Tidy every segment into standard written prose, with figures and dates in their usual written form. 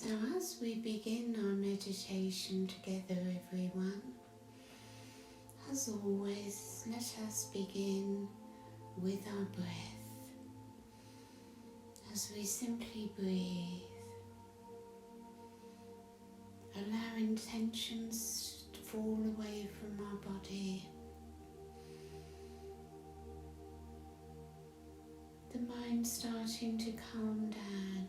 So as we begin our meditation together, everyone, as always, let us begin with our breath. As we simply breathe, allowing tensions to fall away from our body. The mind starting to calm down.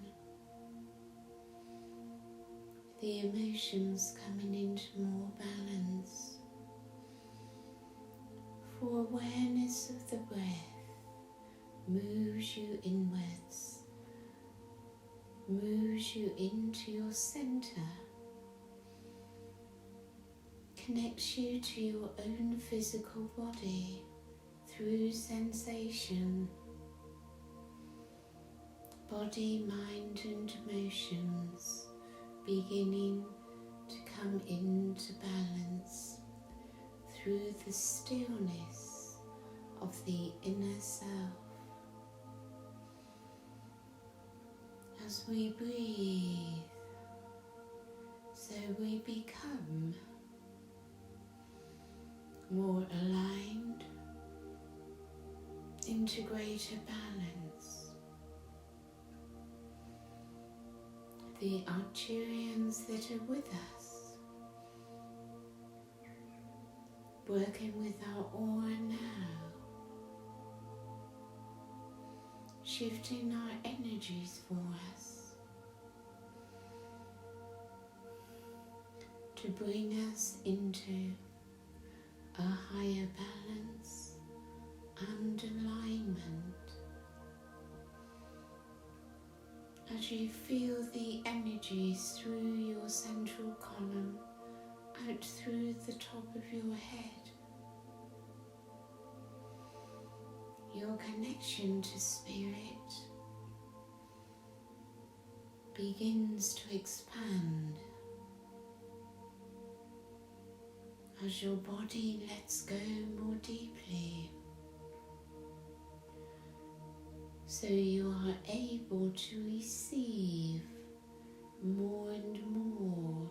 The emotions coming into more balance. For awareness of the breath moves you inwards, moves you into your center, connects you to your own physical body through sensation, body, mind and emotions beginning to come into balance through the stillness of the inner self. As we breathe, so we become more aligned, into greater balance. The Arcturians that are with us, working with our aura now, shifting our energies for us to bring us into a higher balance and alignment. As you feel the energies through your central column, out through the top of your head, your connection to spirit begins to expand as your body lets go more deeply. So you are able to receive more and more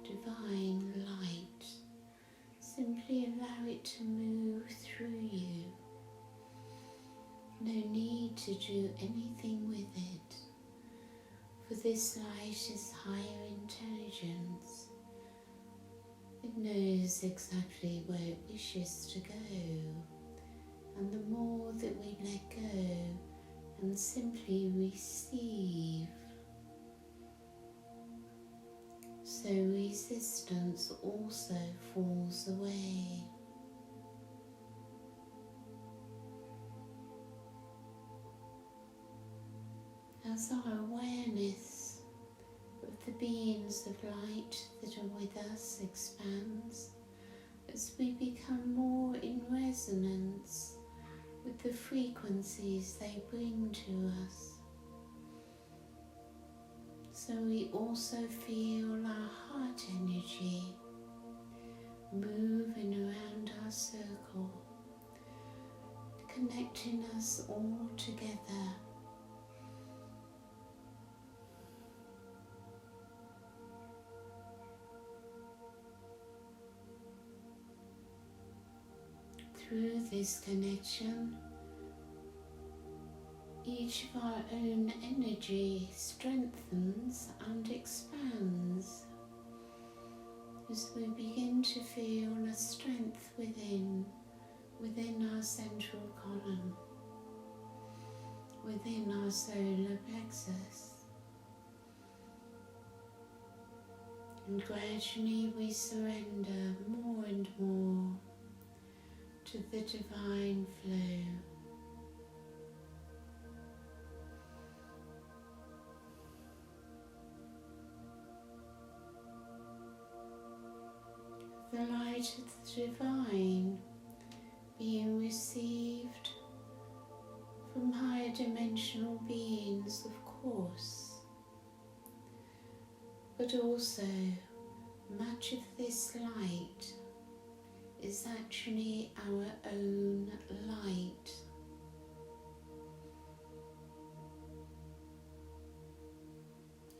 divine light. Simply allow it to move through you. No need to do anything with it, for this light is higher intelligence. It knows exactly where it wishes to go, and the more that we let go and simply receive, so resistance also falls away. As our awareness of the beings of light that are with us expands, as we become more in resonance with the frequencies they bring to us. So we also feel our heart energy moving around our circle, connecting us all together. Through this connection, each of our own energy strengthens and expands as we begin to feel a strength within our central column, within our solar plexus. And gradually we surrender more and more to the divine flow. The light of the divine being received from higher dimensional beings, of course, but also much of this light is actually our own light.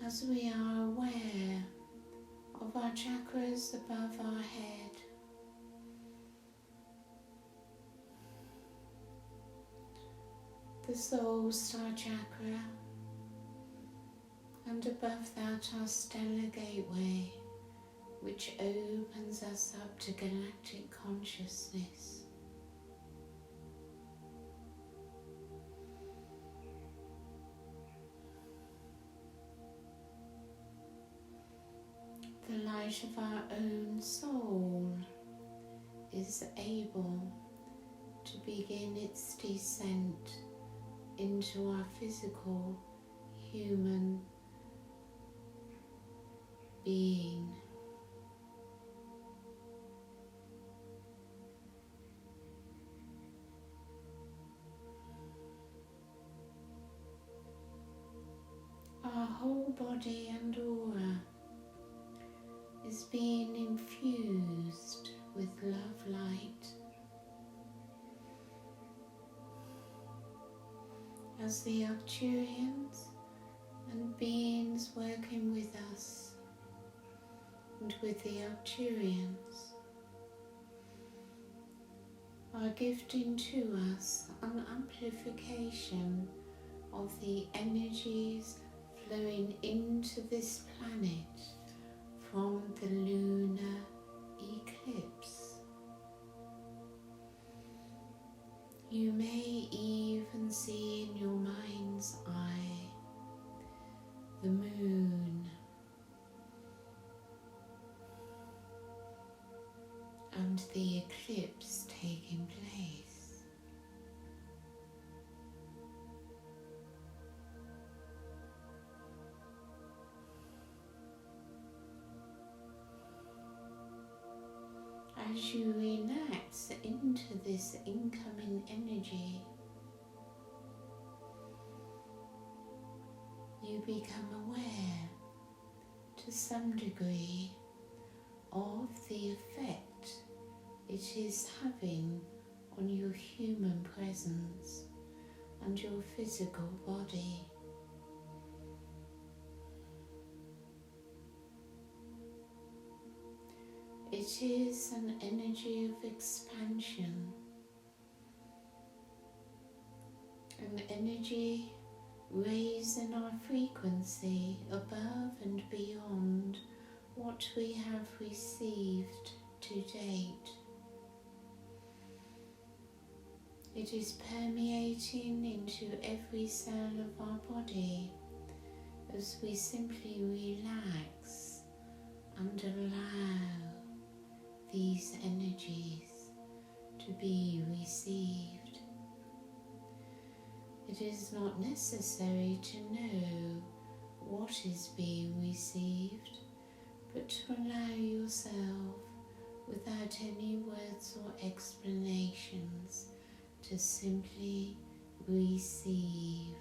as we are aware of our chakras above our head, the soul star chakra, and above that our stellar gateway, which opens us up to galactic consciousness. The light of our own soul is able to begin its descent into our physical human being. Our whole body and aura is being infused with love light as the Arcturians and beings working with us and with the Arcturians are gifting to us an amplification of the energies flowing into this planet from the lunar eclipse. You may even see in your mind's eye the moon and the eclipse taking place. As you relax into this incoming energy, you become aware to some degree of the effect it is having on your human presence and your physical body. It is an energy of expansion, an energy raising our frequency above and beyond what we have received to date. It is permeating into every cell of our body as we simply relax and allow these energies to be received. It is not necessary to know what is being received, but to allow yourself, without any words or explanations, to simply receive.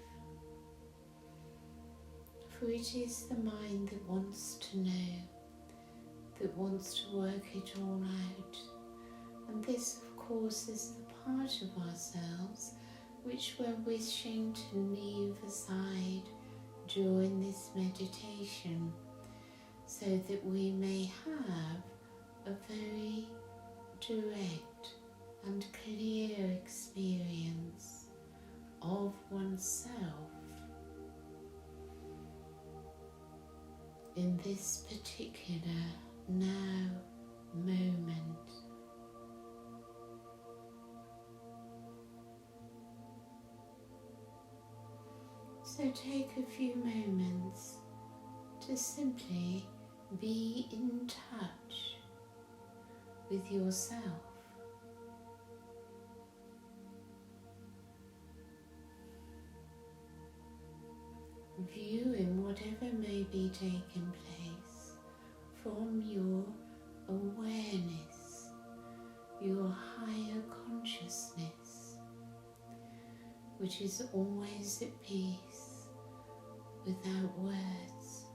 For it is the mind that wants to know, that wants to work it all out. And this, of course, is the part of ourselves which we're wishing to leave aside during this meditation, so that we may have a very direct and clear experience of oneself in this particular now moment. So take a few moments to simply be in touch with yourself. Viewing whatever may be taking place from your awareness, your higher consciousness, which is always at peace without words.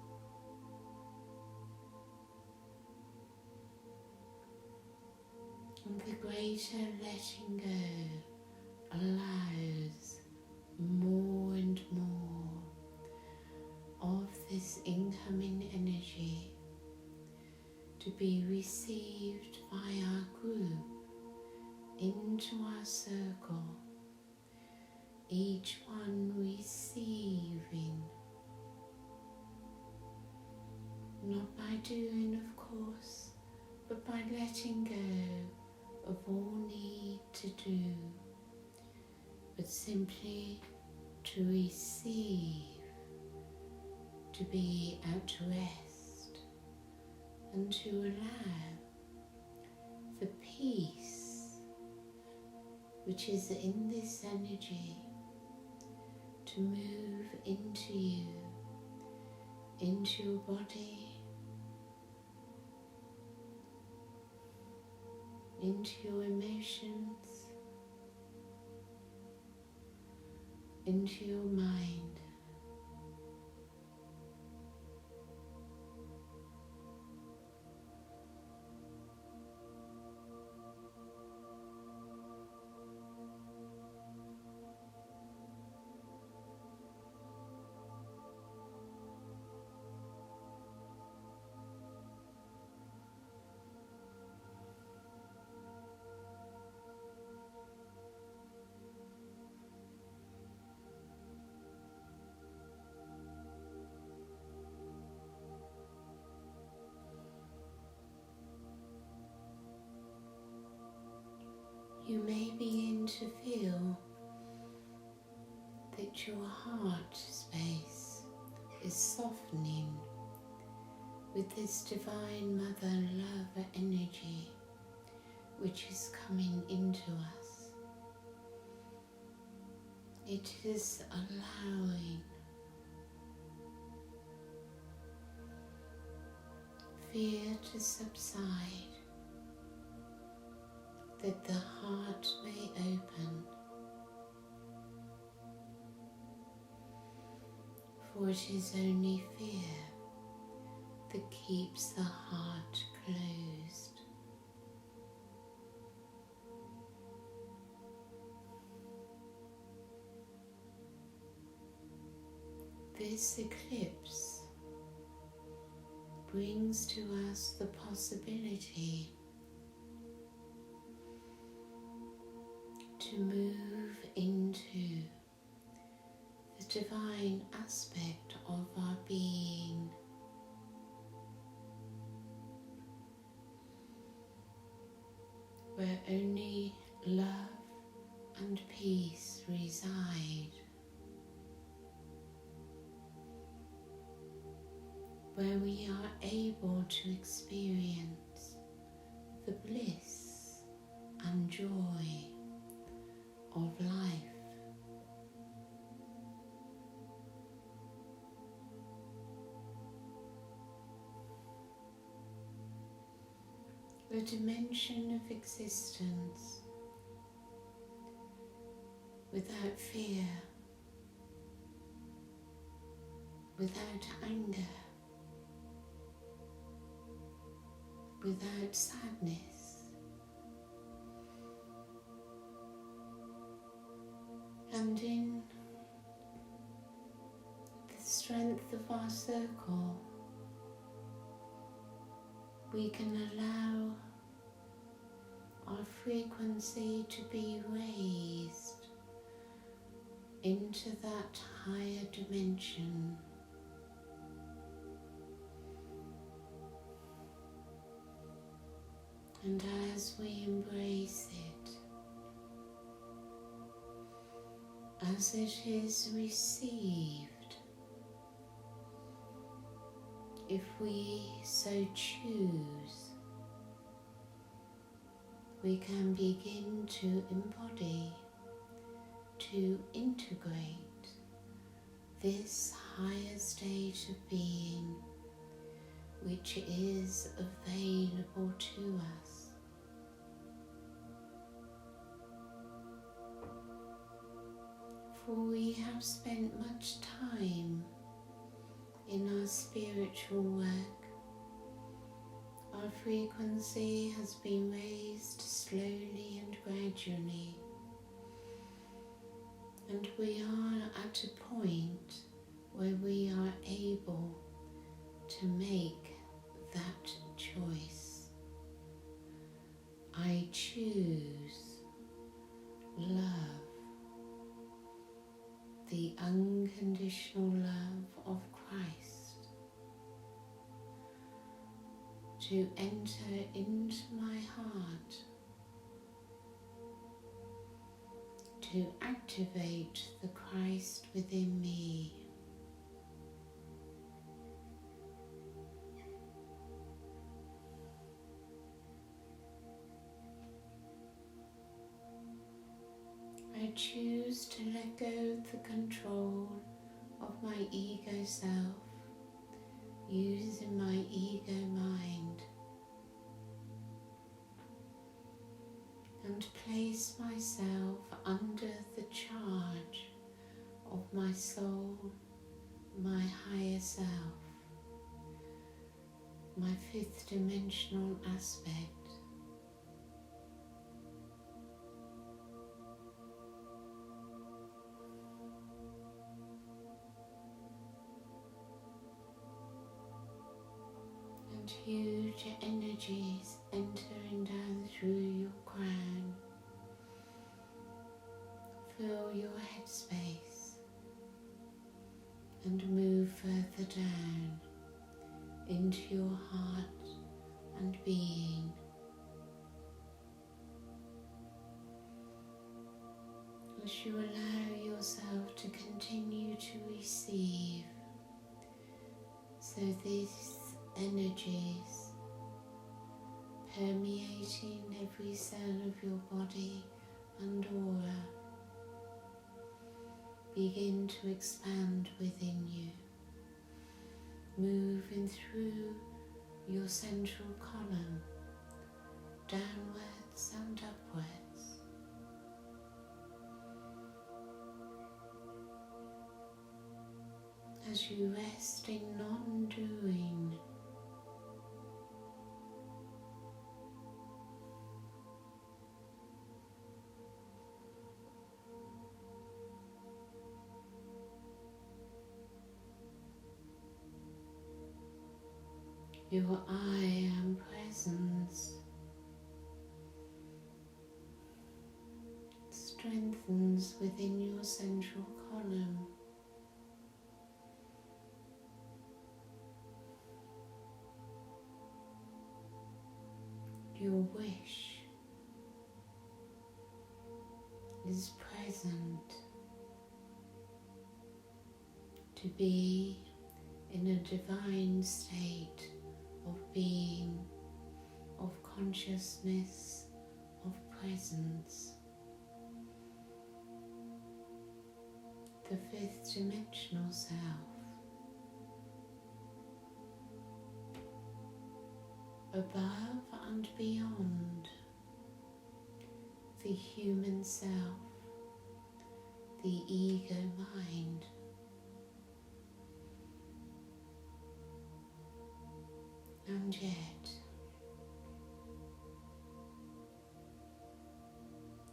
And the greater letting go allows more and more of this incoming be received by our group into our circle, each one receiving, not by doing, of course, but by letting go of all need to do, but simply to receive, to be at rest, and to allow the peace which is in this energy to move into you, into your body, into your emotions, into your mind. You may begin to feel that your heart space is softening with this divine mother love energy which is coming into us. It is allowing fear to subside, that the heart may open, for it is only fear that keeps the heart closed. This eclipse brings to us the possibility to move into the divine aspect of our being, where only love and peace reside, where we are able to experience the bliss and joy of life. The dimension of existence without fear, without anger, without sadness, and in the strength of our circle, we can allow our frequency to be raised into that higher dimension. And as we embrace it, as it is received, if we so choose, we can begin to embody, to integrate this higher state of being which is available to us. For we have spent much time in our spiritual work. Our frequency has been raised slowly and gradually, and we are at a point where we are able to make that choice. I choose love, the unconditional love of Christ, to enter into my heart, to activate the Christ within me. I choose to let go of the control of my ego self, using my ego mind, and place myself under the charge of my soul, my higher self, my fifth dimensional aspect. And huge energies entering down through your crown. Fill your headspace and move further down into your heart and being. As you allow yourself to continue to receive, so these energies permeating every cell of your body and aura begin to expand within you, moving through your central column, downwards and upwards. As you rest in non-doing, your I am presence strengthens within your central column. Your wish is present to be in a divine state of being, of consciousness, of presence. The fifth dimensional self. Above and beyond the human self, the ego mind. And yet,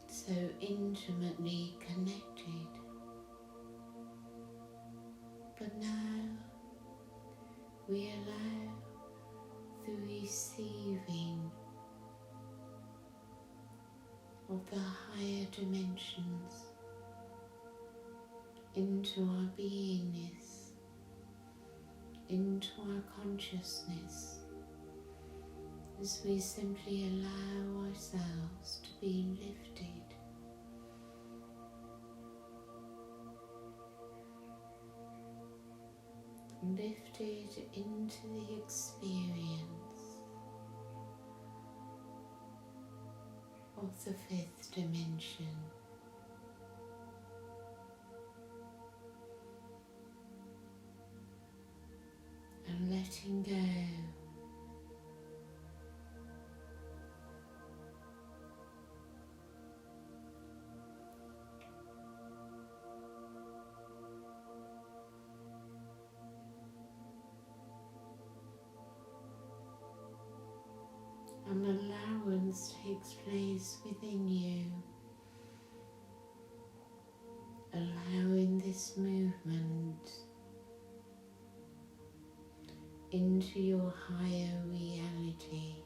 so intimately connected. But now we allow the receiving of the higher dimensions into our beingness, into our consciousness, as we simply allow ourselves to be lifted. Lifted into the experience of the fifth dimension. And letting go an allowance takes place within you, allowing this movement into your higher reality,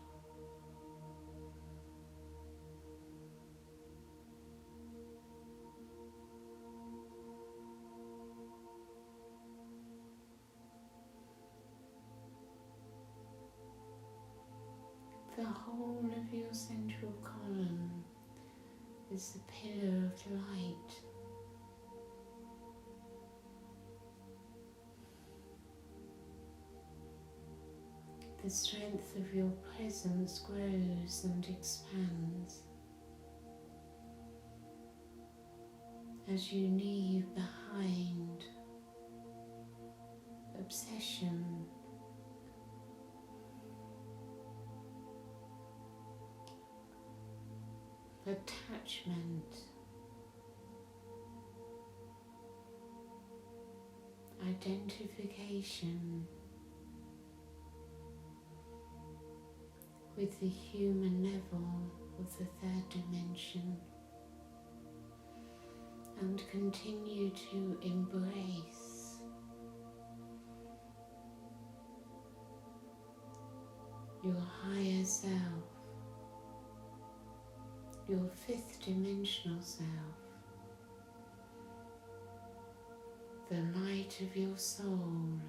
your central column is the pillar of light. The strength of your presence grows and expands as you leave behind obsession, attachment, identification with the human level of the third dimension, and continue to embrace your higher self, your fifth dimensional self, the light of your soul.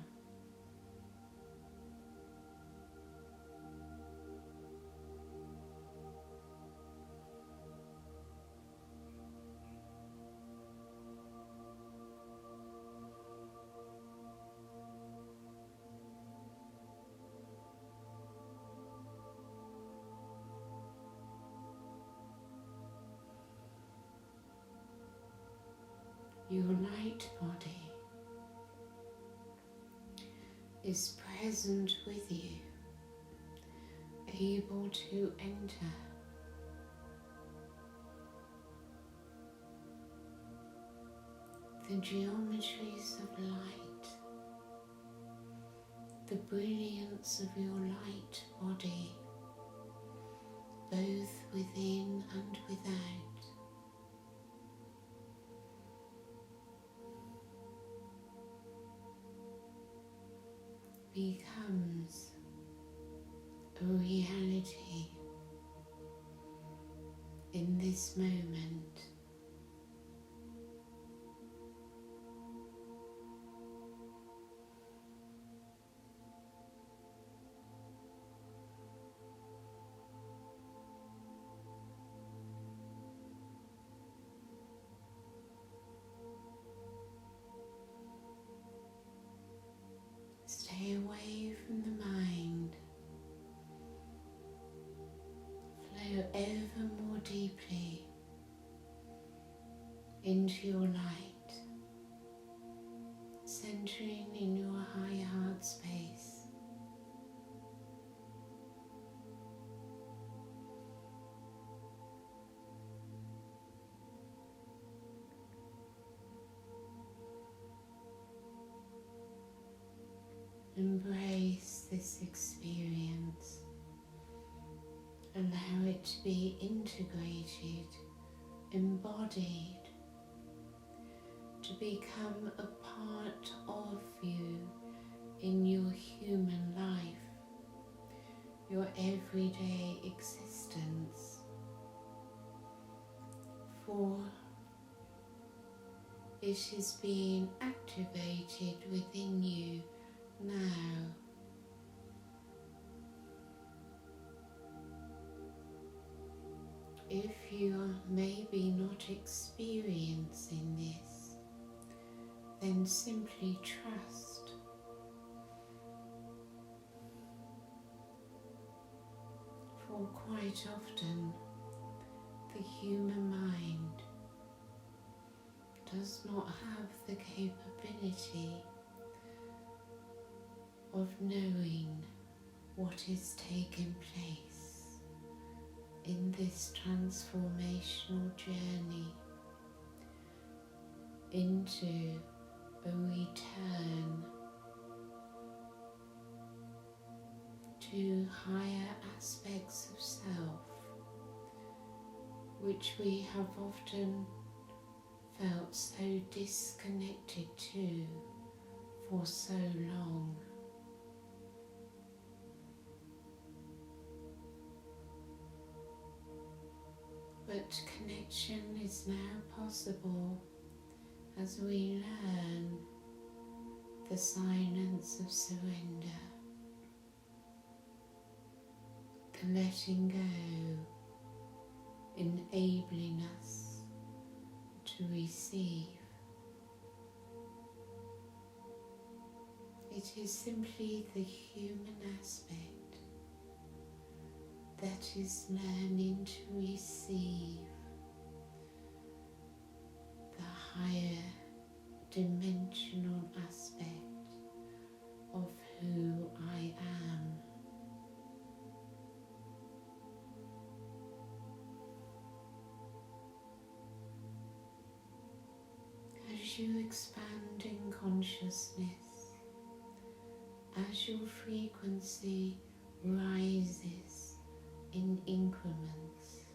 Your light body is present with you, able to enter the geometries of light, the brilliance of your light body, both within and without. Becomes a reality in this moment. Stay away from the mind. Flow ever more deeply into your light, centering in your high heart space. Embrace this experience. Allow it to be integrated, embodied, to become a part of you in your human life, your everyday existence. For it is being activated within you now. If you are maybe not experiencing this, then simply trust. For quite often, the human mind does not have the capability of knowing what is taking place in this transformational journey into a return to higher aspects of self, which we have often felt so disconnected to for so long. But connection is now possible as we learn the silence of surrender, and letting go, enabling us to receive. It is simply the human aspect that is learning to receive the higher dimensional aspect of who I am. As you expand in consciousness, as your frequency rises in increments,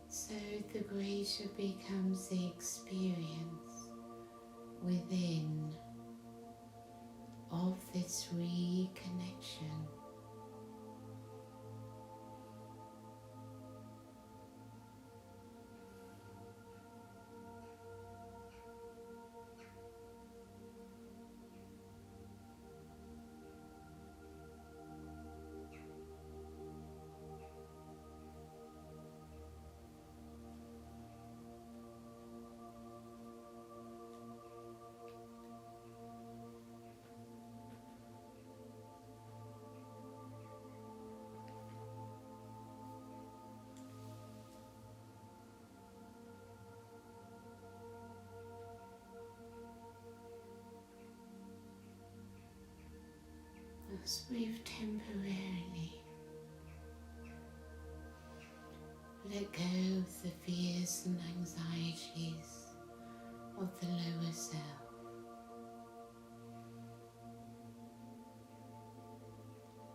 so the greater becomes the experience within of this reconnection. As we've temporarily let go of the fears and anxieties of the lower self,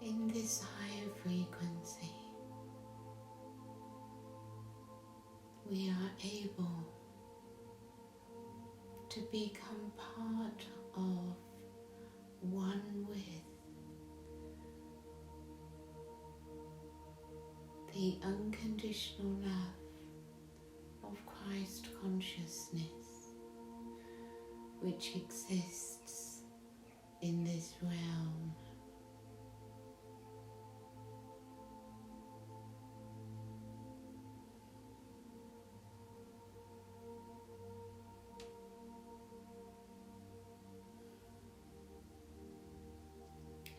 in this higher frequency, we are able to become part of one with the unconditional love of Christ consciousness, which exists in this realm.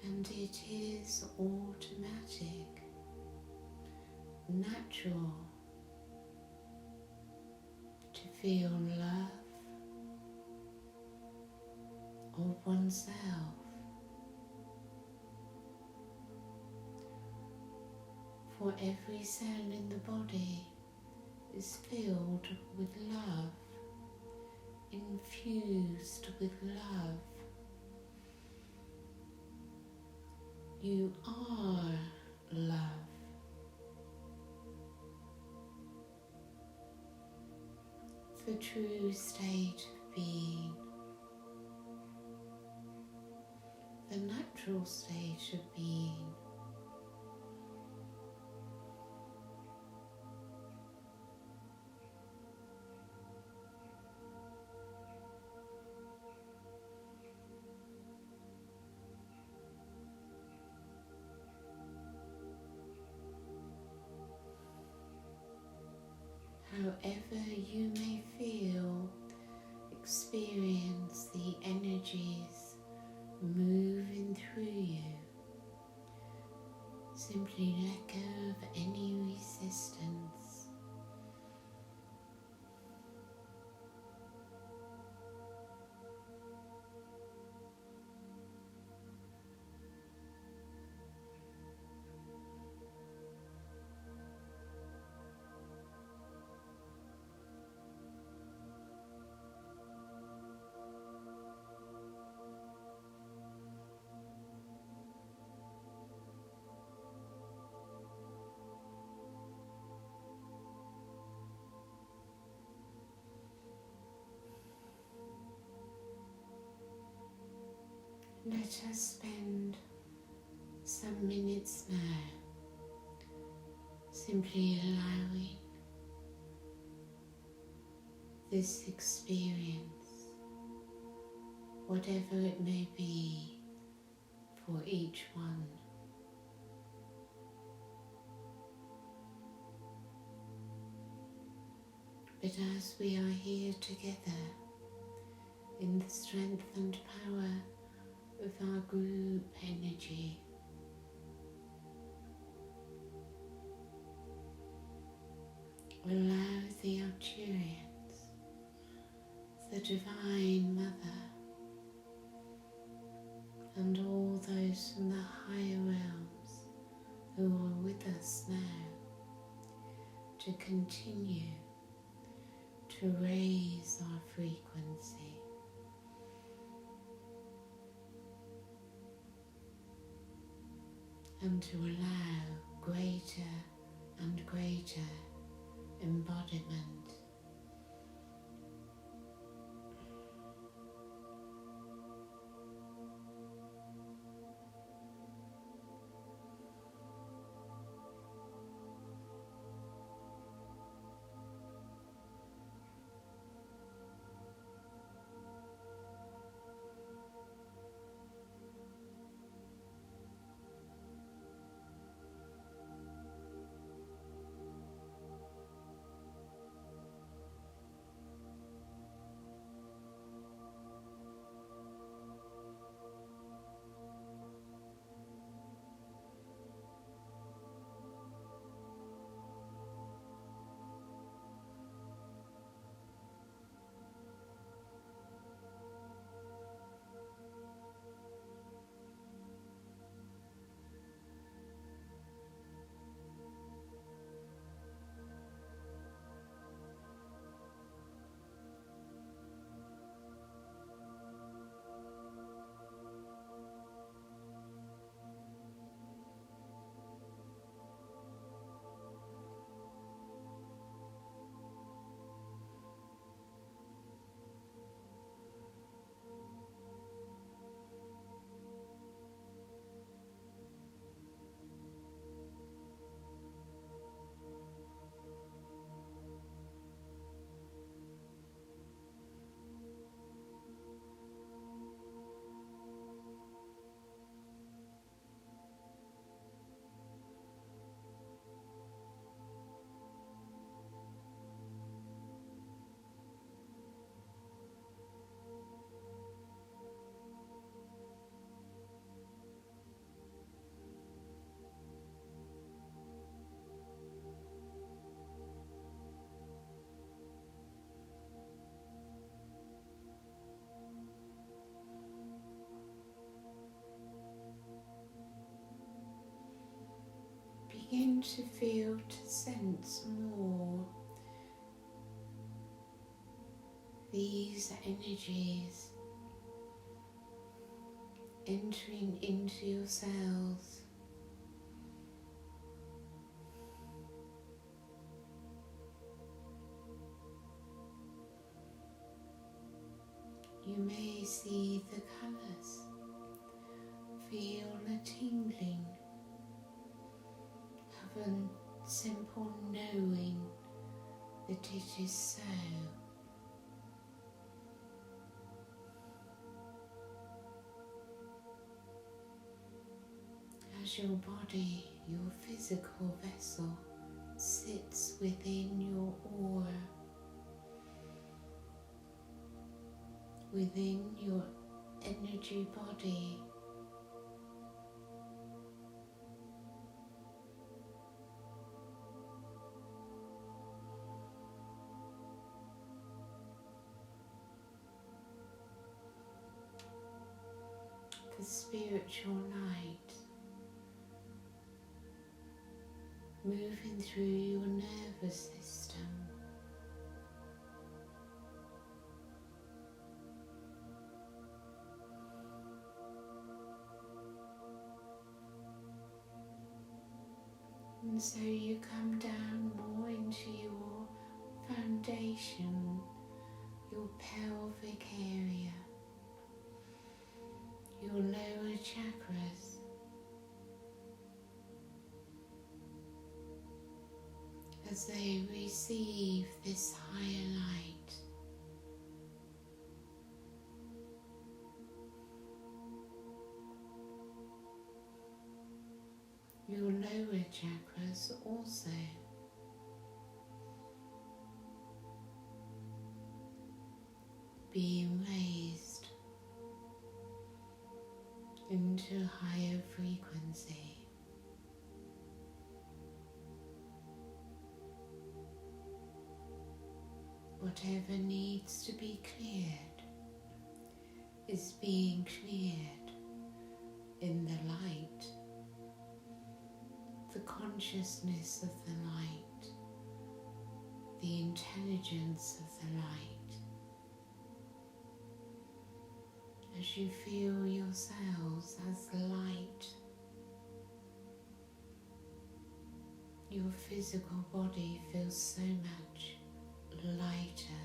And it is automatic, natural to feel love of oneself. For every cell in the body is filled with love, infused with love. You are love. The true state of being, the natural state of being. However you may feel, experience the energies moving through you. Simply let go of any resistance. Let us spend some minutes now simply allowing this experience, whatever it may be, for each one. But as we are here together in the strength and power of our group energy, allow the Arcturians, the Divine Mother, and all those from the higher realms who are with us now to continue to raise our frequency and to allow greater and greater embodiment begin to feel, to sense more these energies entering into your cells, you may see the colours, feel a tingling, have a simple knowing that it is so. As your body, your physical vessel, sits within your aura, within your energy body, the spiritual light moving through your nervous system, and so you come down more into your foundation, your pelvic area, your lower chakras, as they receive this higher light. lower chakras also. Being raised into higher frequency. Whatever needs to be cleared is being cleared in the light, the consciousness of the light, the intelligence of the light. As you feel yourselves as the light, your physical body feels so much lighter.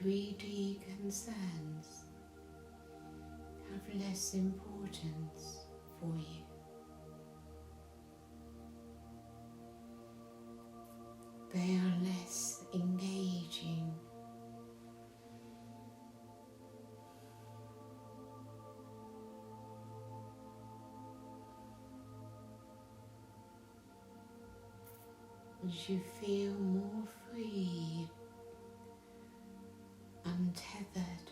3D concerns have less importance for you. They are less engaging. As you feel more free, untethered,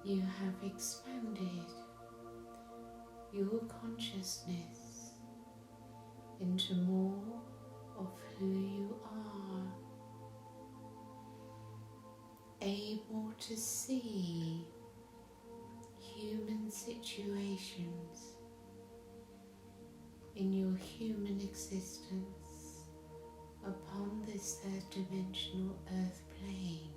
you have expanded your consciousness into more of who you are, able to see human situations in your human existence upon this third dimensional earth plane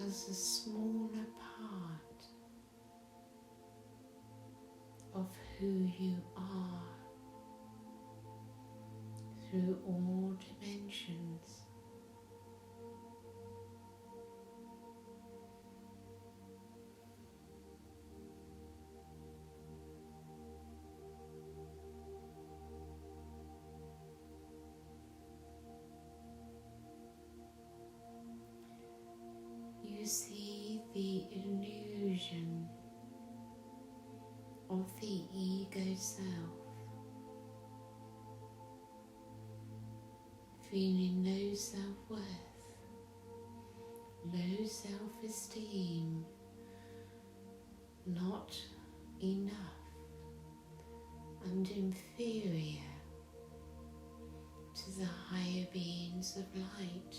as a smaller part of who you are through all dimensions. You see the illusion of the ego self, feeling no self-worth, low self-esteem, not enough, and inferior to the higher beings of light.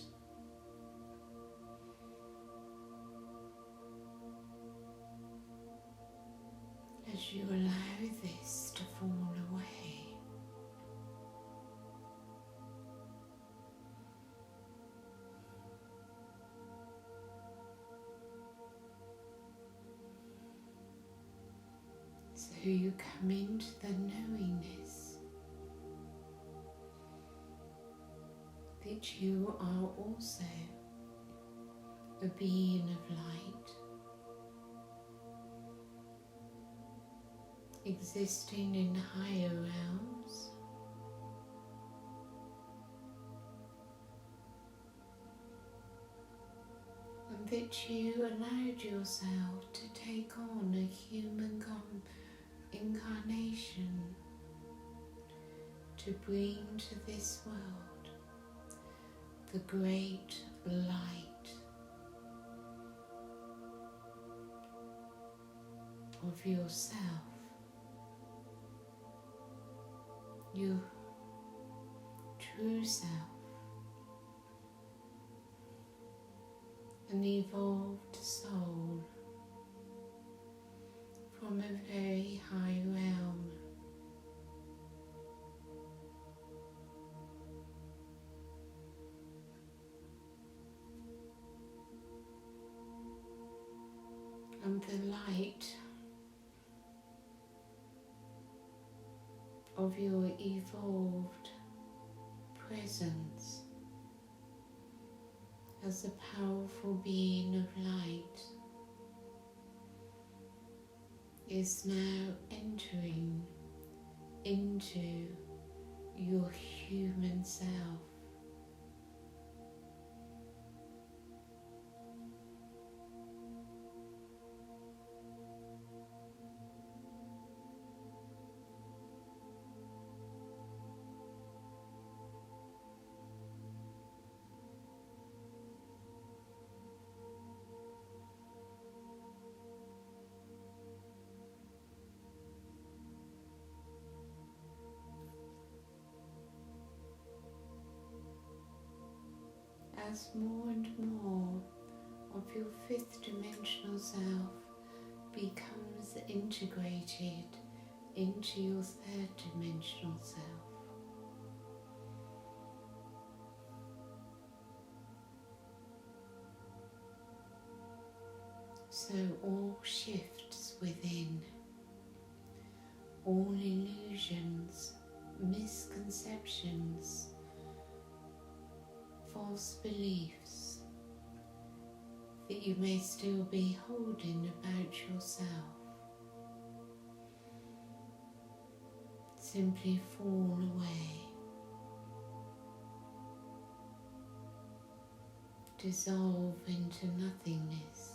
As you allow this to fall away, so you come into the knowingness that you are also a being of light, existing in higher realms, and that you allowed yourself to take on a human incarnation to bring to this world the great light of yourself, your true self, an evolved soul from a very high realm. And and the light of your evolved presence as a powerful being of light is now entering into your human self. As more and more of your fifth dimensional self becomes integrated into your third dimensional self, so all shifts within, all illusions, misconceptions, false beliefs that you may still be holding about yourself simply fall away, dissolve into nothingness.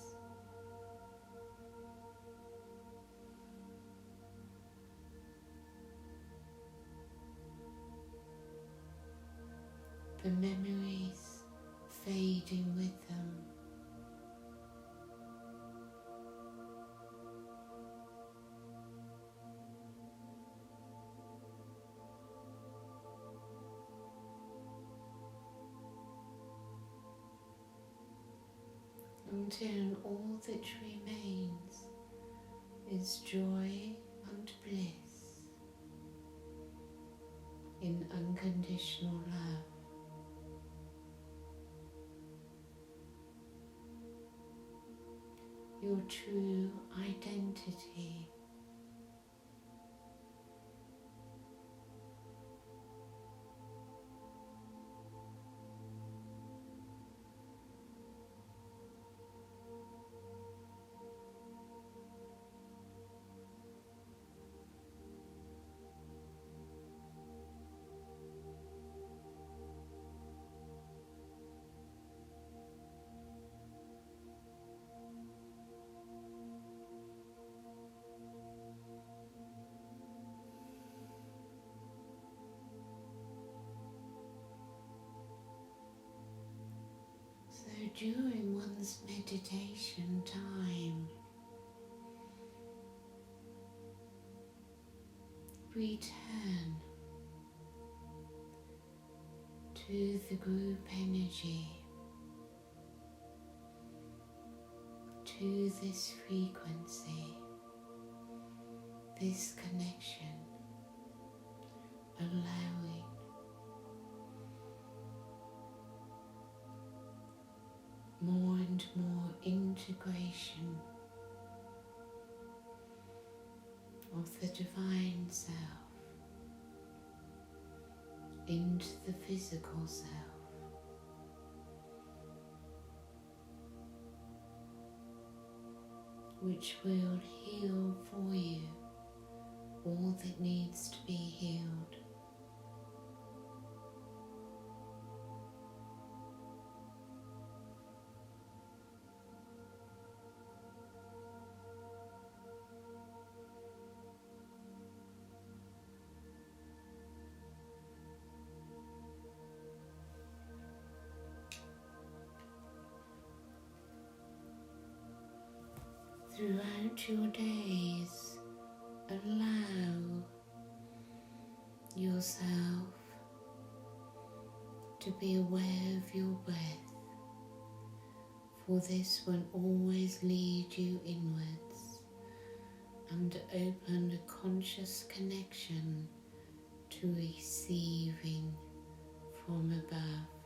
The memories fading with them. Until all that remains is joy and bliss in unconditional love. Your true identity. During one's meditation time, return to the group energy, to this frequency, this connection, allowing more and more integration of the divine self into the physical self, which will heal for you all that needs to be healed. Throughout your days, allow yourself to be aware of your breath, for this will always lead you inwards and open a conscious connection to receiving from above.